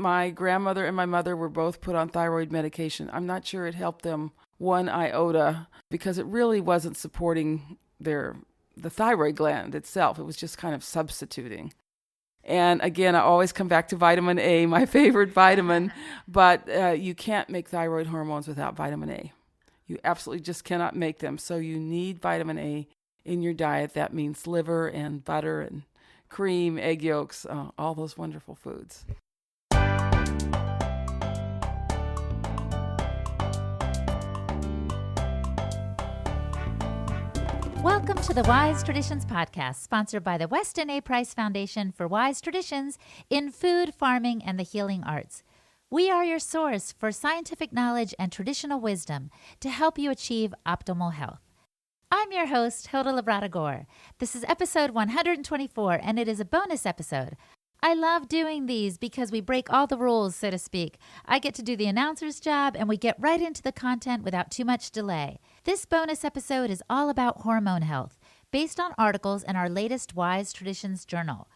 My grandmother and my mother were both put on thyroid medication. I'm not sure it helped them one iota because it really wasn't supporting the thyroid gland itself. It was just kind of substituting. And again, I always come back to vitamin A, my favorite vitamin, but you can't make thyroid hormones without vitamin A. You absolutely just cannot make them. So you need vitamin A in your diet. That means liver and butter and cream, egg yolks, all those wonderful foods. Welcome to the Wise Traditions Podcast, sponsored by the Weston A Foundation for Wise Traditions in Food, Farming, and the Healing Arts. We are your source for scientific knowledge and traditional wisdom to help you achieve optimal health. I'm your host, Hilda Labrada-Gore. This is episode 124, and it is a bonus episode. I love doing these because we break all the rules, so to speak. I get to do the announcer's job, and we get right into the content without too much delay. This bonus episode is all about hormone health, based on articles in our latest Wise Traditions journal.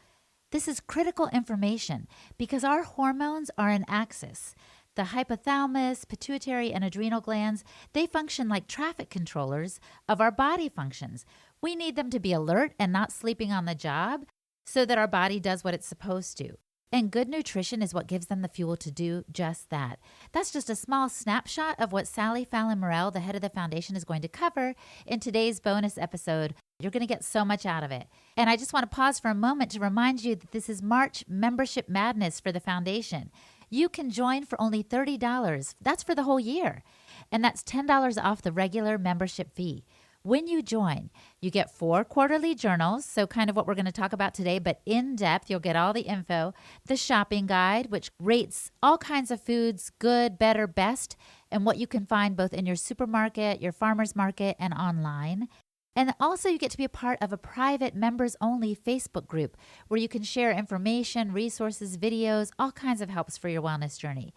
This is critical information because our hormones are an axis. The hypothalamus, pituitary, and adrenal glands, they function like traffic controllers of our body functions. We need them to be alert and not sleeping on the job so that our body does what it's supposed to. And good nutrition is what gives them the fuel to do just that. That's just a small snapshot of what Fallon Morell, the head of the foundation, is going to cover in today's bonus episode. You're going to get so much out of it. And I just want to pause for a moment to remind you that this is March Membership Madness for the foundation. You can join for only $30. That's for the whole year. And that's $10 off the regular membership fee. When you join, you get 4 quarterly journals, so kind of what we're going to talk about today, but in depth, you'll get all the info, the shopping guide, which rates all kinds of foods, good, better, best, and what you can find both in your supermarket, your farmer's market, and online. And also you get to be a part of a private members-only Facebook group where you can share information, resources, videos, all kinds of helps for your wellness journey.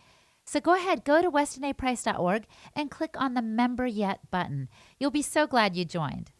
So go ahead, go to westonaprice.org and click on the Member Yet button. You'll be so glad you joined.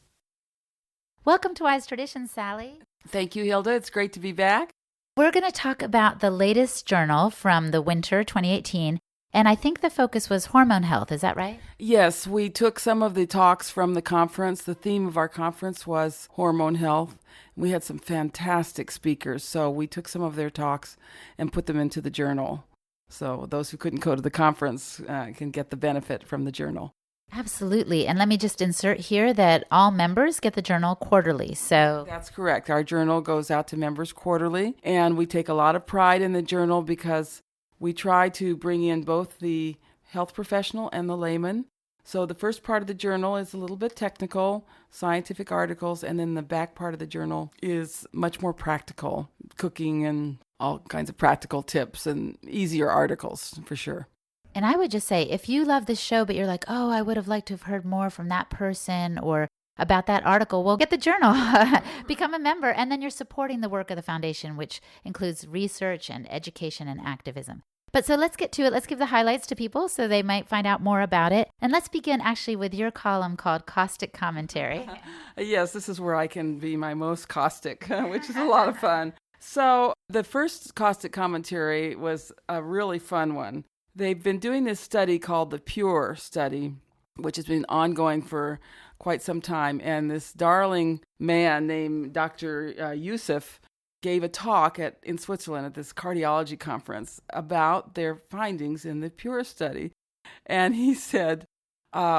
Welcome to Wise Traditions, Sally. Thank you, Hilda. It's great to be back. We're going to talk about the latest journal from the winter 2018, and I think the focus was hormone health. Is that right? Yes, we took some of the talks from the conference. The theme of our conference was hormone health. We had some fantastic speakers, so we took some of their talks and put them into the journal. So those who couldn't go to the conference can get the benefit from the journal. Absolutely. And let me just insert here that all members get the journal quarterly. So that's correct. Our journal goes out to members quarterly, and we take a lot of pride in the journal because we try to bring in both the health professional and the layman. So the first part of the journal is a little bit technical, scientific articles, and then the back part of the journal is much more practical, cooking and all kinds of practical tips and easier articles for sure. And I would just say, if you love this show, but you're like, oh, I would have liked to have heard more from that person or about that article, well, get the journal, become a member, and then you're supporting the work of the foundation, which includes research and education and activism. But so let's get to it. Let's give the highlights to people so they might find out more about it. And let's begin actually with your column called Caustic Commentary. Yes, this is where I can be my most caustic, which is a lot of fun. So the first caustic commentary was a really fun one. They've been doing this study called the PURE study, which has been ongoing for quite some time. And this darling man named Dr. Youssef gave a talk in Switzerland at this cardiology conference about their findings in the PURE study. And he said,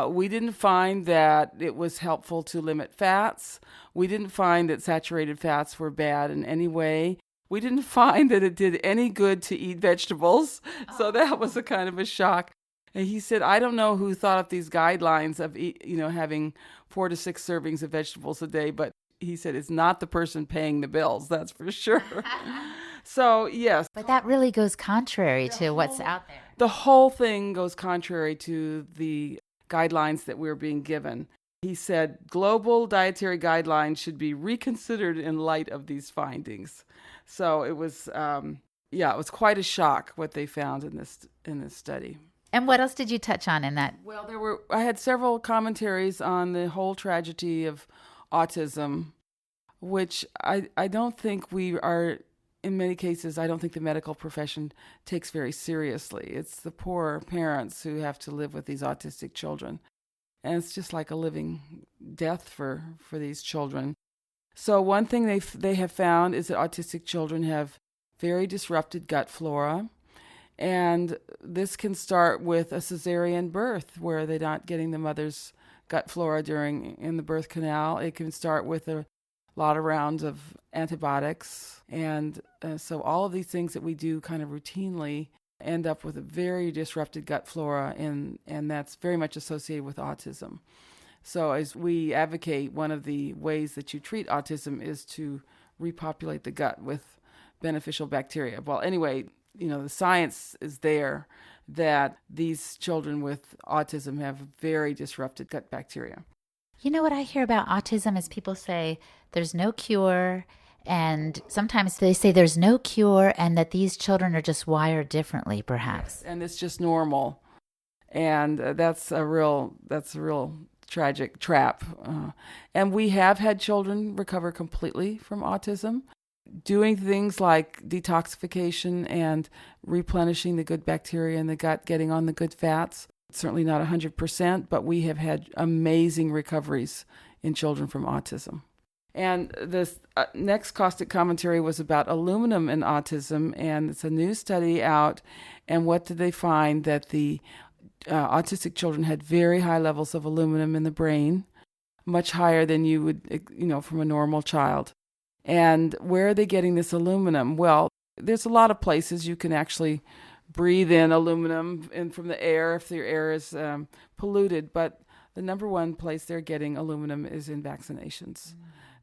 we didn't find that it was helpful to limit fats. We didn't find that saturated fats were bad in any way. We didn't find that it did any good to eat vegetables. So that was a kind of a shock. And he said, I don't know who thought up these guidelines of having 4 to 6 servings of vegetables a day, but he said it's not the person paying the bills, that's for sure. So, yes. But that really goes contrary to what's out there. The whole thing goes contrary to the guidelines that we're being given. He said global dietary guidelines should be reconsidered in light of these findings. So it was, it was quite a shock what they found in this study. And what else did you touch on in that? Well, I had several commentaries on the whole tragedy of autism, which I don't think we are in many cases, I don't think the medical profession takes very seriously. It's the poor parents who have to live with these autistic children. And it's just like a living death for these children. So one thing they have found is that autistic children have very disrupted gut flora. And this can start with a cesarean birth where they're not getting the mother's gut flora in the birth canal. It can start with a lot of rounds of antibiotics. And so all of these things that we do kind of routinely end up with a very disrupted gut flora, and that's very much associated with autism. So as we advocate, one of the ways that you treat autism is to repopulate the gut with beneficial bacteria. Well, anyway, the science is there that these children with autism have very disrupted gut bacteria. You know what I hear about autism is people say there's no cure, and sometimes they say there's no cure and that these children are just wired differently, perhaps. And it's just normal. And that's a real tragic trap. And we have had children recover completely from autism, doing things like detoxification and replenishing the good bacteria in the gut, getting on the good fats. Certainly not 100%, but we have had amazing recoveries in children from autism. And this next caustic commentary was about aluminum in autism, and it's a new study out. And what did they find? That the autistic children had very high levels of aluminum in the brain, much higher than you would, from a normal child. And where are they getting this aluminum? Well, there's a lot of places you can actually breathe in aluminum from the air if your air is polluted. But the number one place they're getting aluminum is in vaccinations.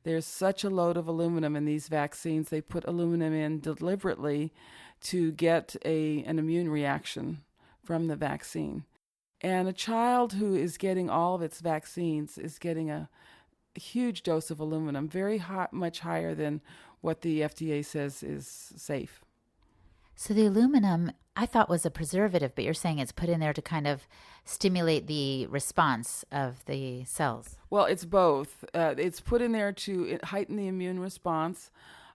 There's such a load of aluminum in these vaccines. They put aluminum in deliberately to get an immune reaction from the vaccine. And a child who is getting all of its vaccines is getting a huge dose of aluminum, very high, much higher than what the FDA says is safe. So the aluminum, I thought was a preservative, but you're saying it's put in there to kind of stimulate the response of the cells. Well, it's both. It's put in there to heighten the immune response,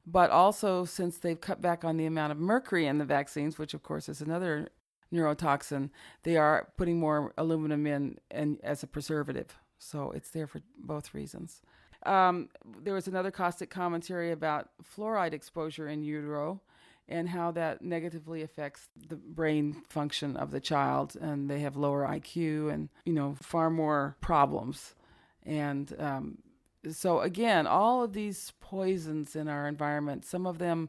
but also since they've cut back on the amount of mercury in the vaccines, which of course is another neurotoxin, they are putting more aluminum in and as a preservative. So it's there for both reasons. There was another caustic commentary about fluoride exposure in utero and how that negatively affects the brain function of the child, and they have lower IQ and, far more problems. And so again, all of these poisons in our environment, some of them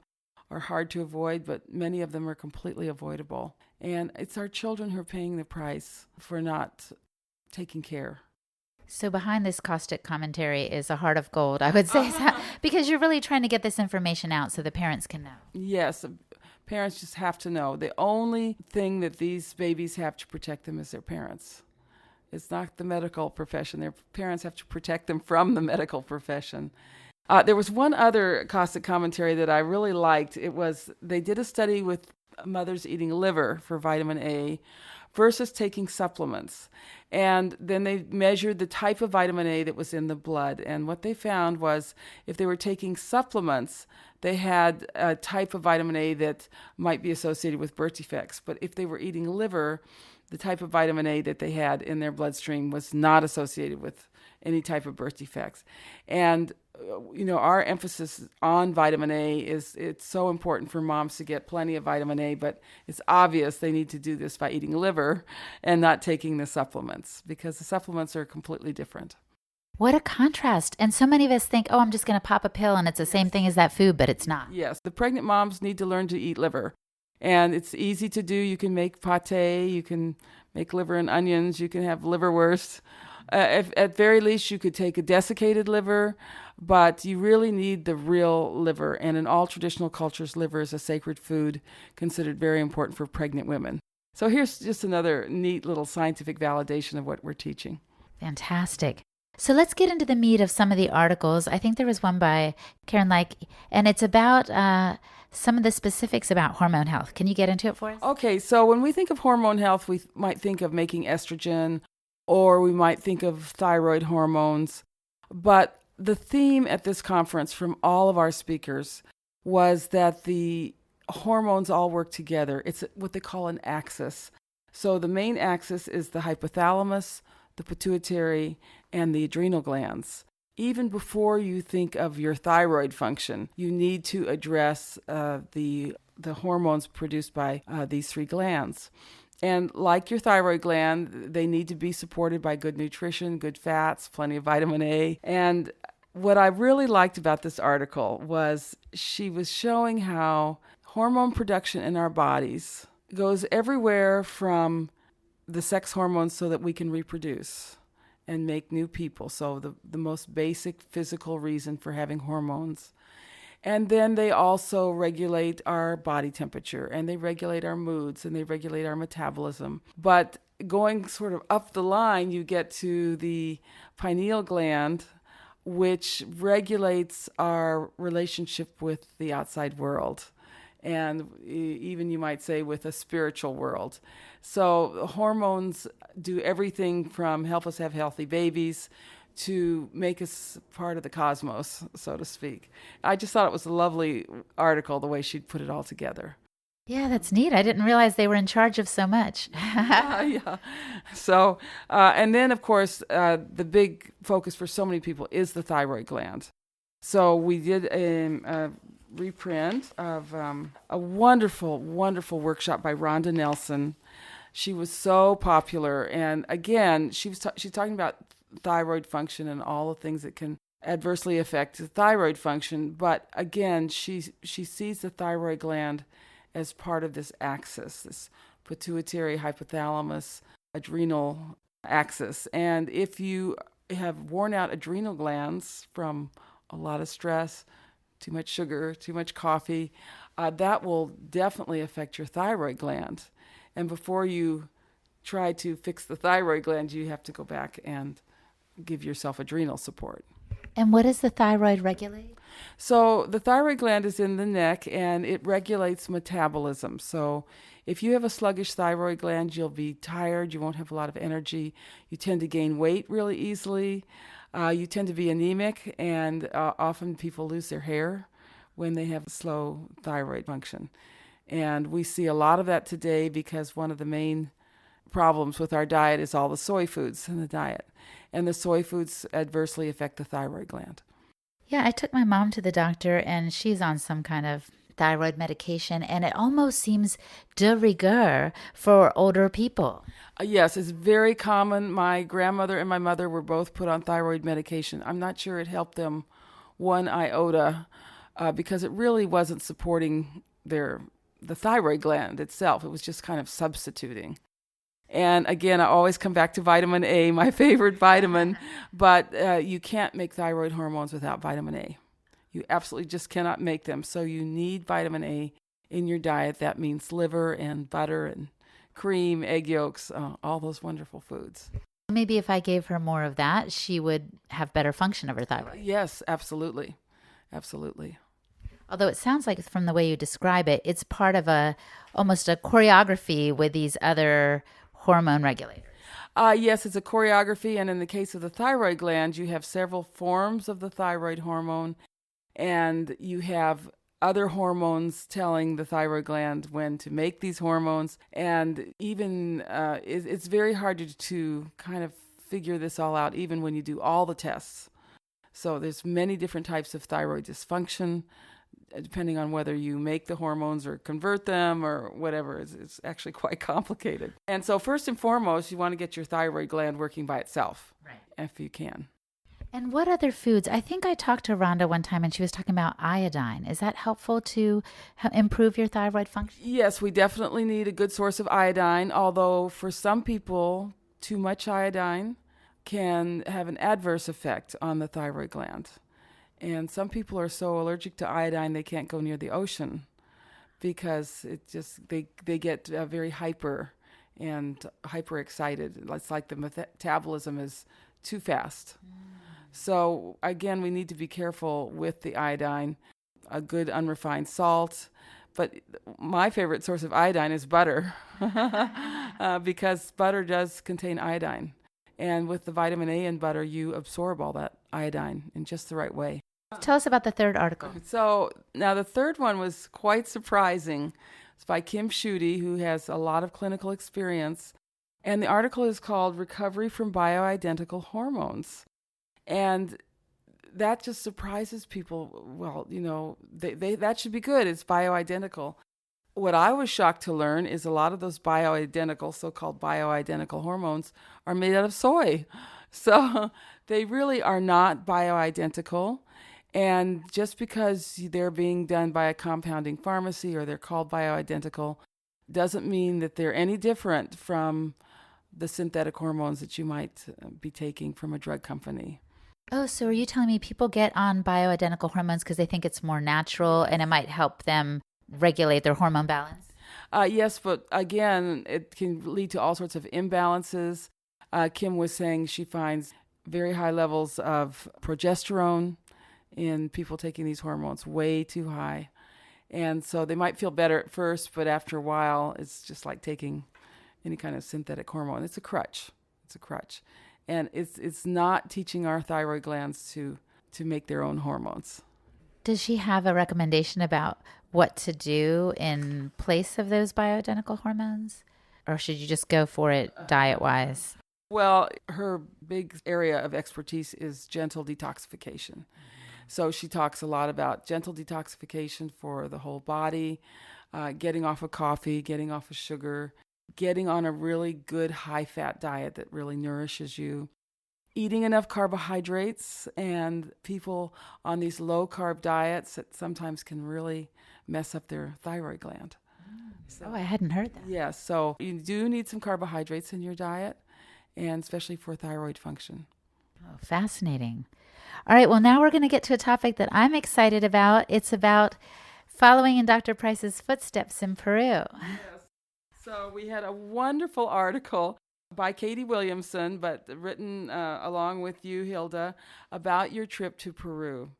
are hard to avoid, but many of them are completely avoidable. And it's our children who are paying the price for not taking care. So behind this caustic commentary is a heart of gold, I would say, because you're really trying to get this information out so the parents can know. Yes, parents just have to know. The only thing that these babies have to protect them is their parents. It's not the medical profession. Their parents have to protect them from the medical profession. There was one other caustic commentary that I really liked. They did a study with mothers eating liver for vitamin A versus taking supplements. And then they measured the type of vitamin A that was in the blood. And what they found was if they were taking supplements, they had a type of vitamin A that might be associated with birth defects. But if they were eating liver, the type of vitamin A that they had in their bloodstream was not associated with any type of birth defects. And our emphasis on vitamin A it's so important for moms to get plenty of vitamin A, but it's obvious they need to do this by eating liver and not taking the supplements, because the supplements are completely different. What a contrast. And so many of us think, I'm just going to pop a pill and it's the same thing as that food, but it's not. Yes, the pregnant moms need to learn to eat liver. And it's easy to do. You can make pate, you can make liver and onions, you can have liverwurst. At very least, you could take a desiccated liver, but you really need the real liver. And in all traditional cultures, liver is a sacred food considered very important for pregnant women. So here's just another neat little scientific validation of what we're teaching. Fantastic. So let's get into the meat of some of the articles. I think there was one by Karen Like, and it's about some of the specifics about hormone health. Can you get into it for us? Okay, so when we think of hormone health, we might think of making estrogen, or we might think of thyroid hormones. But the theme at this conference from all of our speakers was that the hormones all work together. It's what they call an axis. So the main axis is the hypothalamus, the pituitary, and the adrenal glands. Even before you think of your thyroid function, you need to address the hormones produced by these three glands. And like your thyroid gland, they need to be supported by good nutrition, good fats, plenty of vitamin A. And what I really liked about this article was she was showing how hormone production in our bodies goes everywhere from the sex hormones so that we can reproduce and make new people. So the most basic physical reason for having hormones. And then they also regulate our body temperature, and they regulate our moods, and they regulate our metabolism. But going sort of up the line, you get to the pineal gland, which regulates our relationship with the outside world, and even you might say with a spiritual world. So hormones do everything from help us have healthy babies to make us part of the cosmos, so to speak. I just thought it was a lovely article, the way she'd put it all together. Yeah, that's neat. I didn't realize they were in charge of so much. Yeah. So, and then, of course, the big focus for so many people is the thyroid gland. So we did a reprint of a wonderful, wonderful workshop by Rhonda Nelson. She was so popular. And again, she's talking about thyroid function and all the things that can adversely affect the thyroid function. But again, she sees the thyroid gland as part of this axis, this pituitary, hypothalamus, adrenal axis. And if you have worn out adrenal glands from a lot of stress, too much sugar, too much coffee, that will definitely affect your thyroid gland. And before you try to fix the thyroid gland, you have to go back and give yourself adrenal support. And what does the thyroid regulate? So the thyroid gland is in the neck, and it regulates metabolism. So if you have a sluggish thyroid gland, you'll be tired, you won't have a lot of energy, you tend to gain weight really easily, you tend to be anemic, and often people lose their hair when they have slow thyroid function. And we see a lot of that today because one of the main problems with our diet is all the soy foods in the diet. And the soy foods adversely affect the thyroid gland. Yeah, I took my mom to the doctor, and she's on some kind of thyroid medication, and it almost seems de rigueur for older people. Yes, it's very common. My grandmother and my mother were both put on thyroid medication. I'm not sure it helped them one iota because it really wasn't supporting the thyroid gland itself. It was just kind of substituting. And again, I always come back to vitamin A, my favorite vitamin, but you can't make thyroid hormones without vitamin A. You absolutely just cannot make them. So you need vitamin A in your diet. That means liver and butter and cream, egg yolks, all those wonderful foods. Maybe if I gave her more of that, she would have better function of her thyroid. Yes, absolutely. Absolutely. Although it sounds like from the way you describe it, it's part of almost a choreography with these other hormone regulators. Yes, it's a choreography, and in the case of the thyroid gland, you have several forms of the thyroid hormone, and you have other hormones telling the thyroid gland when to make these hormones, and even it's very hard to kind of figure this all out, even when you do all the tests. So there's many different types of thyroid dysfunction, depending on whether you make the hormones or convert them or whatever. It's actually quite complicated. And so first and foremost, you want to get your thyroid gland working by itself, right, if you can. And what other foods? I think I talked to Rhonda one time and she was talking about iodine. Is that helpful to improve your thyroid function? Yes, we definitely need a good source of iodine, although for some people, too much iodine can have an adverse effect on the thyroid gland. And some people are so allergic to iodine they can't go near the ocean because they get very hyper and hyper excited. It's like the metabolism is too fast. So again, we need to be careful with the iodine, a good unrefined salt. But my favorite source of iodine is butter because butter does contain iodine. And with the vitamin A in butter, you absorb all that iodine in just the right way. Tell us about the third article. So now the third one was quite surprising. It's by Kim Schutte, who has a lot of clinical experience. And the article is called Recovery from Bioidentical Hormones. And that just surprises people. Well, that should be good. It's bioidentical. What I was shocked to learn is a lot of those so-called bioidentical hormones are made out of soy. So they really are not bioidentical. And just because they're being done by a compounding pharmacy or they're called bioidentical doesn't mean that they're any different from the synthetic hormones that you might be taking from a drug company. Oh, so are you telling me people get on bioidentical hormones because they think it's more natural and it might help them regulate their hormone balance? Yes, but again, it can lead to all sorts of imbalances. Kim was saying she finds very high levels of progesterone in people taking these hormones, way too high. And so they might feel better at first, but after a while, it's just like taking any kind of synthetic hormone. It's a crutch. And it's not teaching our thyroid glands to make their own hormones. Does she have a recommendation about what to do in place of those bioidentical hormones? Or should you just go for it diet-wise? Well, her big area of expertise is gentle detoxification. So she talks a lot about gentle detoxification for the whole body, getting off of coffee, getting off of sugar, getting on a really good high-fat diet that really nourishes you, eating enough carbohydrates, and people on these low-carb diets that sometimes can really mess up their thyroid gland. So, I hadn't heard that. Yeah, so you do need some carbohydrates in your diet, and especially for thyroid function. Oh, fascinating. All right, well, now we're going to get to a topic that I'm excited about. It's about following in Dr. Price's footsteps in Peru. Yes. So we had a wonderful article by Katie Williamson, but written along with you, Hilda, about your trip to Peru.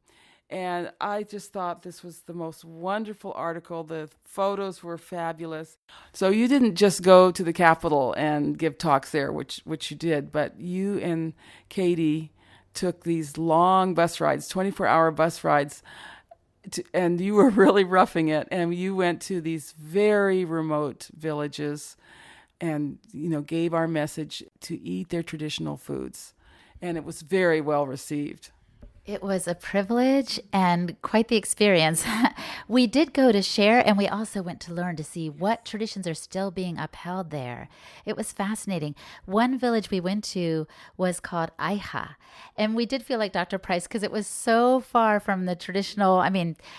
And I just thought this was the most wonderful article. The photos were fabulous. So you didn't just go to the Capitol and give talks there, which you did, but you and Katie took these long bus rides, 24-hour bus rides, and you were really roughing it. And you went to these very remote villages and, gave our message to eat their traditional foods. And it was very well received. It was a privilege and quite the experience. We did go to share, and we also went to learn to see what traditions are still being upheld there. It was fascinating. One village we went to was called Aiha, and we did feel like Dr. Price because it was so far from the traditional,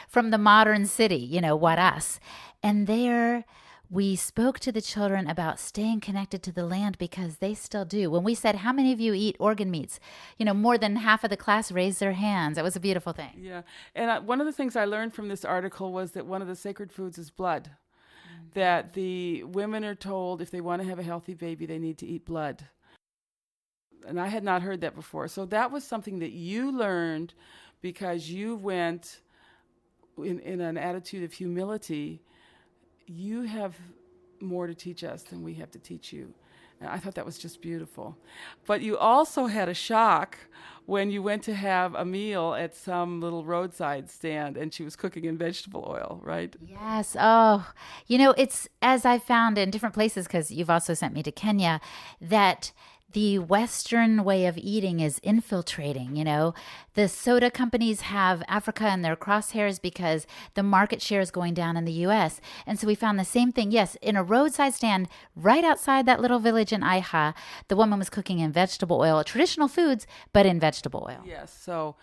from the modern city, Huaraz. And there we spoke to the children about staying connected to the land because they still do. When we said, how many of you eat organ meats? More than half of the class raised their hands. It was a beautiful thing. Yeah. And one of the things I learned from this article was that one of the sacred foods is blood. Mm-hmm. That the women are told if they want to have a healthy baby, they need to eat blood. And I had not heard that before. So that was something that you learned because you went in an attitude of humility. You have more to teach us than we have to teach you. And I thought that was just beautiful. But you also had a shock when you went to have a meal at some little roadside stand and she was cooking in vegetable oil, right? Yes. Oh, it's as I found in different places, because you've also sent me to Kenya, that the Western way of eating is infiltrating, The soda companies have Africa in their crosshairs because the market share is going down in the U.S. And so we found the same thing. Yes, in a roadside stand right outside that little village in Aiha, the woman was cooking in vegetable oil, traditional foods, but in vegetable oil. Yes. So,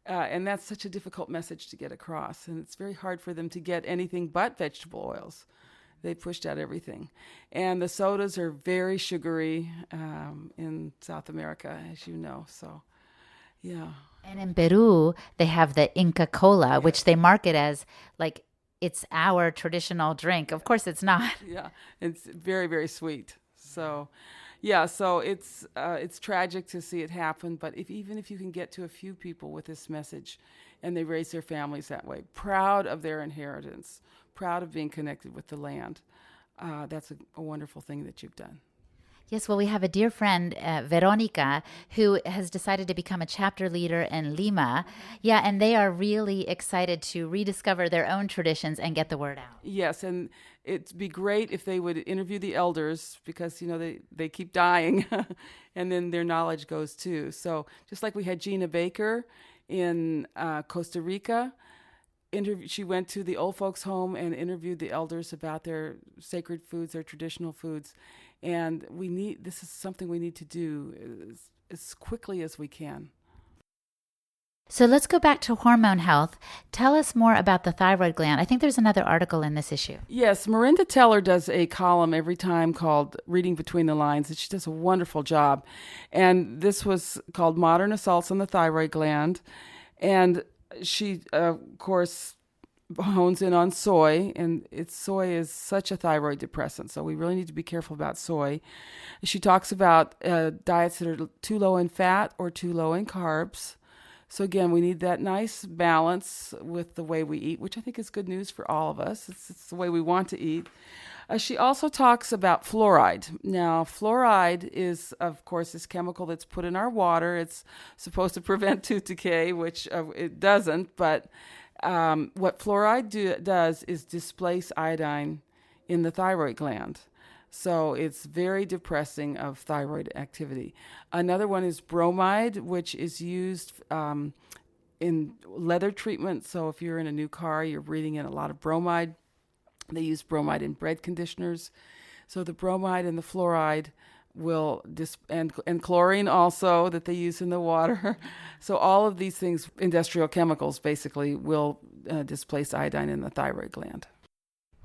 and that's such a difficult message to get across. And it's very hard for them to get anything but vegetable oils. They pushed out everything. And the sodas are very sugary in South America, as you know. So, yeah. And in Peru, they have the Inca Cola, which they market as like it's our traditional drink. Of course, it's not. Yeah, it's very, very sweet. So, yeah, so it's tragic to see it happen. But even if you can get to a few people with this message and they raise their families that way, proud of their inheritance, proud of being connected with the land. That's a wonderful thing that you've done. Yes, well, we have a dear friend, Veronica, who has decided to become a chapter leader in Lima. Yeah, and they are really excited to rediscover their own traditions and get the word out. Yes, and it'd be great if they would interview the elders because, they keep dying and then their knowledge goes too. So just like we had Gina Baker in Costa Rica, she went to the old folks' home and interviewed the elders about their sacred foods, their traditional foods. And this is something we need to do as quickly as we can. So let's go back to hormone health. Tell us more about the thyroid gland. I think there's another article in this issue. Yes, Miranda Teller does a column every time called Reading Between the Lines, and she does a wonderful job. And this was called Modern Assaults on the Thyroid Gland. And she, of course, hones in on soy, and soy is such a thyroid depressant, so we really need to be careful about soy. She talks about diets that are too low in fat or too low in carbs. So again, we need that nice balance with the way we eat, which I think is good news for all of us. It's the way we want to eat. She also talks about fluoride. Now, fluoride is, of course, this chemical that's put in our water. It's supposed to prevent tooth decay, which it doesn't, but what fluoride does is displace iodine in the thyroid gland. So it's very depressing of thyroid activity. Another one is bromide, which is used in leather treatment. So if you're in a new car, you're breathing in a lot of bromide. They use bromide in bread conditioners. So the bromide and the fluoride will and chlorine also that they use in the water. So all of these things, industrial chemicals basically, will displace iodine in the thyroid gland.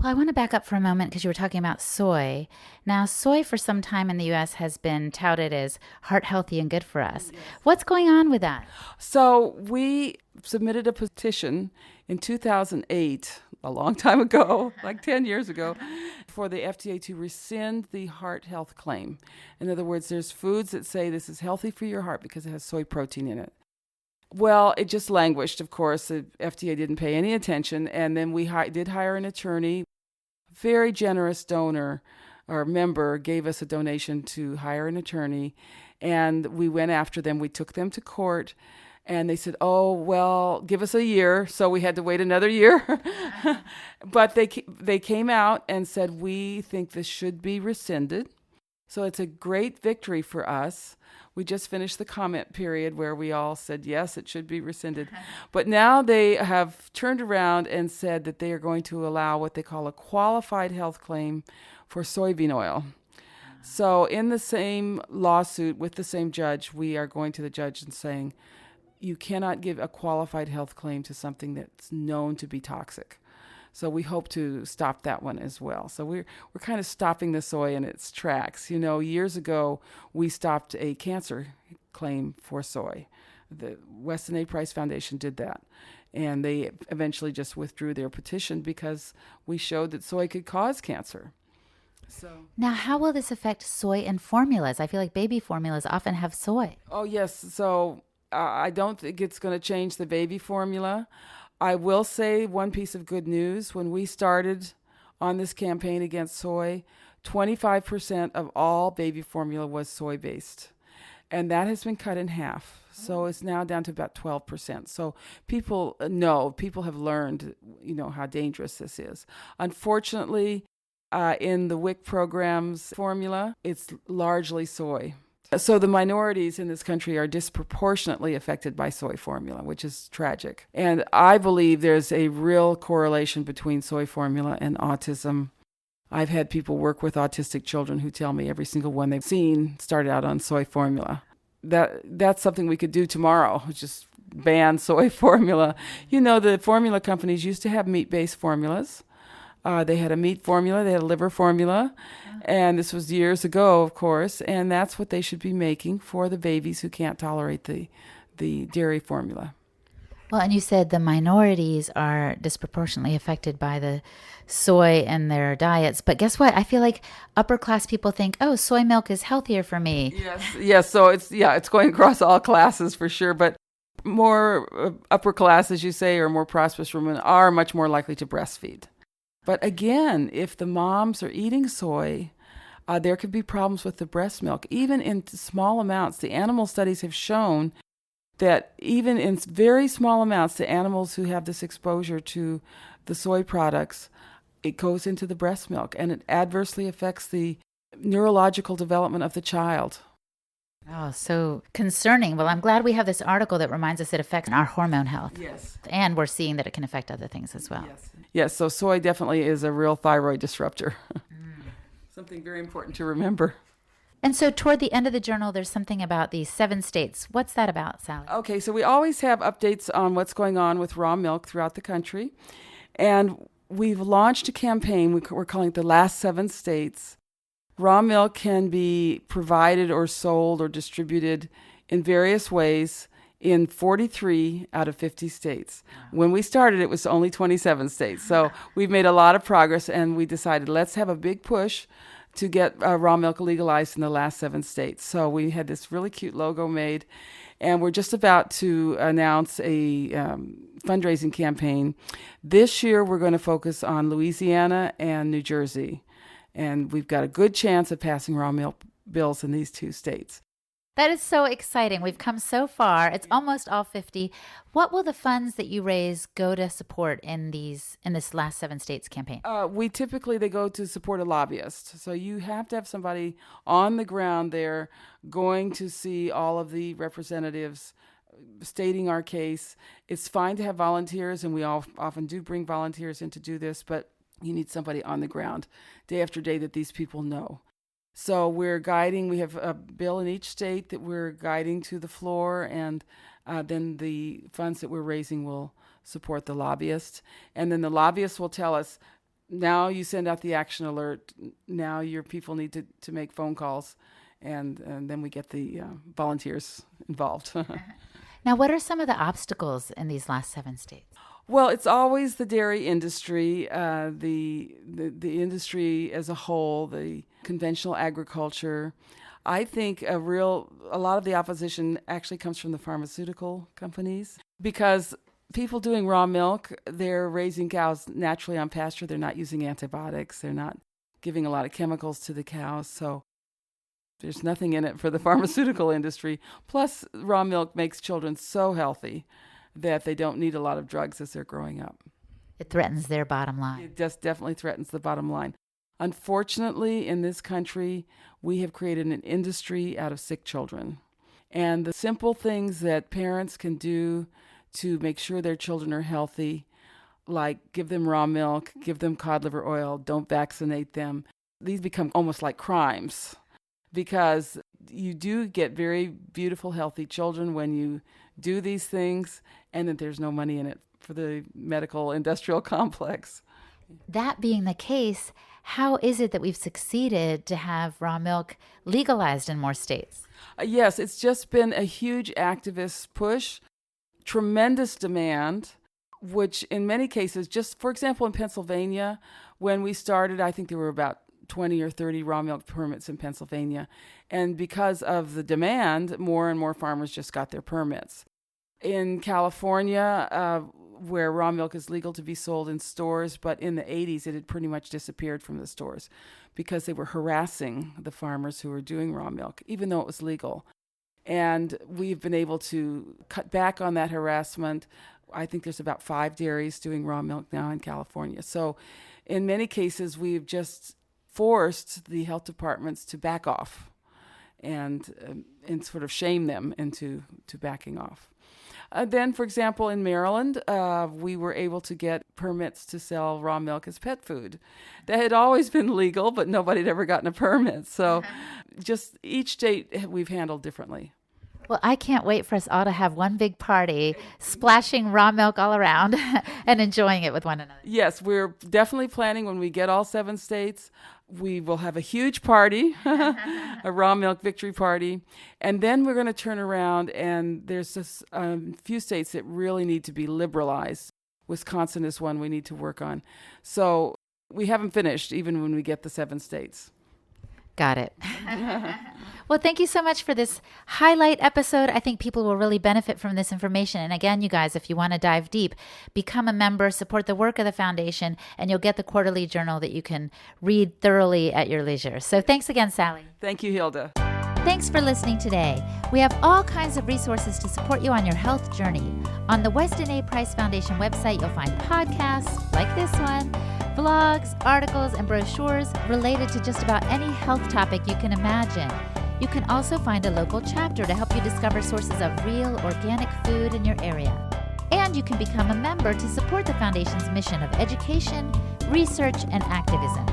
Well, I want to back up for a moment because you were talking about soy. Now, soy for some time in the U.S. has been touted as heart healthy and good for us. Yes. What's going on with that? So we submitted a petition in 2008, a long time ago, like 10 years ago, for the FDA to rescind the heart health claim. In other words, there's foods that say this is healthy for your heart because it has soy protein in it. Well, it just languished, of course. The FDA didn't pay any attention. And then we did hire an attorney. Very generous donor or member gave us a donation to hire an attorney. And we went after them. We took them to court. And they said, oh, well, give us a year. So we had to wait another year. But they came out and said, we think this should be rescinded. So it's a great victory for us. We just finished the comment period where we all said, yes, it should be rescinded. But now they have turned around and said that they are going to allow what they call a qualified health claim for soybean oil. So in the same lawsuit with the same judge, we are going to the judge and saying, you cannot give a qualified health claim to something that's known to be toxic. So we hope to stop that one as well. So we're kind of stopping the soy in its tracks. Years ago, we stopped a cancer claim for soy. The Weston A Foundation did that. And they eventually just withdrew their petition because we showed that soy could cause cancer. So now, how will this affect soy in formulas? I feel like baby formulas often have soy. Oh, yes. So I don't think it's going to change the baby formula. I will say one piece of good news. When we started on this campaign against soy, 25% of all baby formula was soy-based. And that has been cut in half. So it's now down to about 12%. So people have learned, how dangerous this is. Unfortunately, in the WIC program's formula, it's largely soy. So the minorities in this country are disproportionately affected by soy formula, which is tragic. And I believe there's a real correlation between soy formula and autism. I've had people work with autistic children who tell me every single one they've seen started out on soy formula. That's something we could do tomorrow, just ban soy formula. The formula companies used to have meat-based formulas. They had a meat formula, they had a liver formula, and this was years ago, of course, and that's what they should be making for the babies who can't tolerate the dairy formula. Well, and you said the minorities are disproportionately affected by the soy in their diets, but guess what? I feel like upper class people think, oh, soy milk is healthier for me. Yes. So it's going across all classes for sure, but more upper class, as you say, or more prosperous women are much more likely to breastfeed. But again, if the moms are eating soy, there could be problems with the breast milk. Even in small amounts, the animal studies have shown that even in very small amounts, the animals who have this exposure to the soy products, it goes into the breast milk, and it adversely affects the neurological development of the child. Oh, so concerning. Well, I'm glad we have this article that reminds us it affects our hormone health. Yes. And we're seeing that it can affect other things as well. Yes, so soy definitely is a real thyroid disruptor. Something very important to remember. And so toward the end of the journal, there's something about the 7 states. What's that about, Sally? Okay, so we always have updates on what's going on with raw milk throughout the country. And we've launched a campaign we're calling it the Last 7 States. Raw milk can be provided or sold or distributed in various ways in 43 out of 50 states. Wow. When we started, it was only 27 states. So we've made a lot of progress, and we decided let's have a big push to get raw milk legalized in the last 7 states. So we had this really cute logo made, and we're just about to announce a fundraising campaign. This year, we're going to focus on Louisiana and New Jersey, and we've got a good chance of passing raw milk bills in these 2 states. That is so exciting. We've come so far. It's almost all 50. What will the funds that you raise go to support in this last 7 states campaign? They go to support a lobbyist. So you have to have somebody on the ground there going to see all of the representatives stating our case. It's fine to have volunteers, and we often do bring volunteers in to do this, but you need somebody on the ground day after day that these people know. So we're guiding, we have a bill in each state that we're guiding to the floor, and then the funds that we're raising will support the lobbyist. And then the lobbyist will tell us, now you send out the action alert, now your people need to make phone calls, and then we get the volunteers involved. Now, what are some of the obstacles in these last 7 states? Well, it's always the dairy industry, the industry as a whole, the conventional agriculture. I think a lot of the opposition actually comes from the pharmaceutical companies, because people doing raw milk, they're raising cows naturally on pasture. They're not using antibiotics. They're not giving a lot of chemicals to the cows. So there's nothing in it for the pharmaceutical industry. Plus, raw milk makes children so healthy that they don't need a lot of drugs as they're growing up. It threatens their bottom line. It just definitely threatens the bottom line. Unfortunately, in this country, we have created an industry out of sick children. And the simple things that parents can do to make sure their children are healthy, like give them raw milk, give them cod liver oil, don't vaccinate them, these become almost like crimes, because you do get very beautiful, healthy children when you do these things, and that there's no money in it for the medical industrial complex. That being the case, how is it that we've succeeded to have raw milk legalized in more states? Yes, it's just been a huge activist push, tremendous demand, which in many cases, just for example, in Pennsylvania, when we started, I think there were about 20 or 30 raw milk permits in Pennsylvania. And because of the demand, more and more farmers just got their permits. In California, where raw milk is legal to be sold in stores, but in the 80s, it had pretty much disappeared from the stores because they were harassing the farmers who were doing raw milk, even though it was legal. And we've been able to cut back on that harassment. I think there's about 5 dairies doing raw milk now in California. So in many cases, we've just forced the health departments to back off and sort of shame them into backing off. Then, for example, in Maryland, we were able to get permits to sell raw milk as pet food. That had always been legal, but nobody had ever gotten a permit. So just each state we've handled differently. Well, I can't wait for us all to have one big party, splashing raw milk all around and enjoying it with one another. Yes, we're definitely planning when we get all 7 states, we will have a huge party, a raw milk victory party. And then we're going to turn around, and there's this few states that really need to be liberalized. Wisconsin is one we need to work on. So we haven't finished even when we get the 7 states. Got it. Well, thank you so much for this highlight episode. I think people will really benefit from this information. And again, you guys, if you want to dive deep, become a member, support the work of the foundation, and you'll get the quarterly journal that you can read thoroughly at your leisure. So thanks again, Sally. Thank you, Hilda. Thanks for listening today. We have all kinds of resources to support you on your health journey. On the Weston A. Price Foundation website, you'll find podcasts like this one, blogs, articles, and brochures related to just about any health topic you can imagine. You can also find a local chapter to help you discover sources of real organic food in your area. And you can become a member to support the Foundation's mission of education, research, and activism.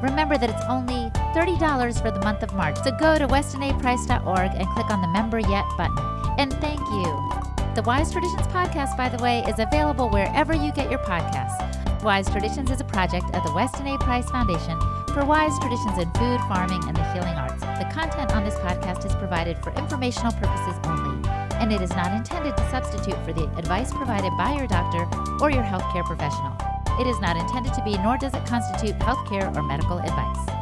Remember that it's only $30 for the month of March, so go to westonaprice.org and click on the Member Yet button. And thank you. The Wise Traditions podcast, by the way, is available wherever you get your podcasts. Wise Traditions is a project of the Weston A. Price Foundation for wise traditions in food, farming, and the healing arts. The content on this podcast is provided for informational purposes only, and it is not intended to substitute for the advice provided by your doctor or your healthcare professional. It is not intended to be, nor does it constitute healthcare or medical advice.